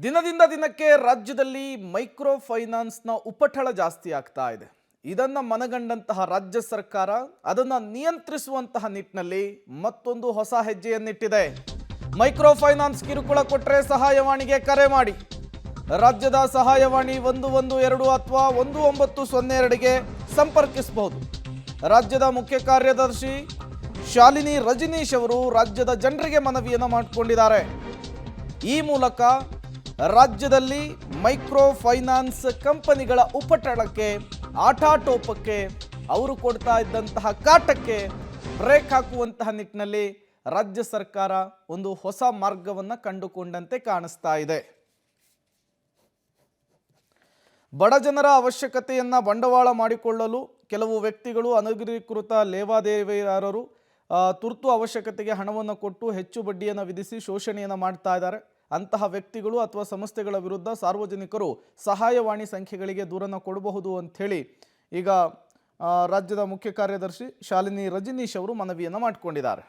ದಿನದಿಂದ ದಿನಕ್ಕೆ ರಾಜ್ಯದಲ್ಲಿ ಮೈಕ್ರೋ ಫೈನಾನ್ಸ್ನ ಉಪಟಳ ಜಾಸ್ತಿ ಆಗ್ತಾ ಇದೆ. ಇದನ್ನ ಮನಗಂಡಂತಹ ರಾಜ್ಯ ಸರ್ಕಾರ ಅದನ್ನ ನಿಯಂತ್ರಿಸುವಂತಹ ನಿಟ್ಟಿನಲ್ಲಿ ಮತ್ತೊಂದು ಹೊಸ ಹೆಜ್ಜೆಯನ್ನಿಟ್ಟಿದೆ. ಮೈಕ್ರೋ ಫೈನಾನ್ಸ್ ಕಿರುಕುಳ ಕೊಟ್ಟರೆ ಸಹಾಯವಾಣಿಗೆ ಕರೆ ಮಾಡಿ. ರಾಜ್ಯದ ಸಹಾಯವಾಣಿ 112 ಅಥವಾ 1902ಗೆ ಸಂಪರ್ಕಿಸಬಹುದು. ರಾಜ್ಯದ ಮುಖ್ಯ ಕಾರ್ಯದರ್ಶಿ ಶಾಲಿನಿ ರಜನೀಶ್ ಅವರು ರಾಜ್ಯದ ಜನರಿಗೆ ಮನವಿಯನ್ನು ಮಾಡಿಕೊಂಡಿದ್ದಾರೆ. ಈ ಮೂಲಕ ರಾಜ್ಯದಲ್ಲಿ ಮೈಕ್ರೋ ಫೈನಾನ್ಸ್ ಕಂಪನಿಗಳ ಉಪಟಳಕ್ಕೆ, ಆಟಾಟೋಪಕ್ಕೆ, ಅವರು ಕೊಡ್ತಾ ಇದ್ದಂತಹ ಕಾಟಕ್ಕೆ ಬ್ರೇಕ್ ಹಾಕುವಂತಹ ನಿಟ್ಟಿನಲ್ಲಿ ರಾಜ್ಯ ಸರ್ಕಾರ ಒಂದು ಹೊಸ ಮಾರ್ಗವನ್ನು ಕಂಡುಕೊಂಡಂತೆ ಕಾಣಿಸ್ತಾ ಇದೆ. ಬಡ ಜನರ ಅವಶ್ಯಕತೆಯನ್ನು ಬಂಡವಾಳ ಮಾಡಿಕೊಳ್ಳಲು ಕೆಲವು ವ್ಯಕ್ತಿಗಳು, ಅನಧಿಕೃತ ಲೇವಾದೇವಿದಾರರು ತುರ್ತು ಅವಶ್ಯಕತೆಗೆ ಹಣವನ್ನು ಕೊಟ್ಟು ಹೆಚ್ಚು ಬಡ್ಡಿಯನ್ನು ವಿಧಿಸಿ ಶೋಷಣೆಯನ್ನು ಮಾಡ್ತಾ ಇದ್ದಾರೆ. ಅಂತಹ ವ್ಯಕ್ತಿಗಳು ಅಥವಾ ಸಂಸ್ಥೆಗಳ ವಿರುದ್ಧ ಸಾರ್ವಜನಿಕರು ಸಹಾಯವಾಣಿ ಸಂಖ್ಯೆಗಳಿಗೆ ದೂರನ್ನು ಕೊಡಬಹುದು ಅಂಥೇಳಿ ಈಗ ರಾಜ್ಯದ ಮುಖ್ಯ ಕಾರ್ಯದರ್ಶಿ ಶಾಲಿನಿ ರಜನೀಶ್ ಅವರು ಮನವಿಯನ್ನು ಮಾಡಿಕೊಂಡಿದ್ದಾರೆ.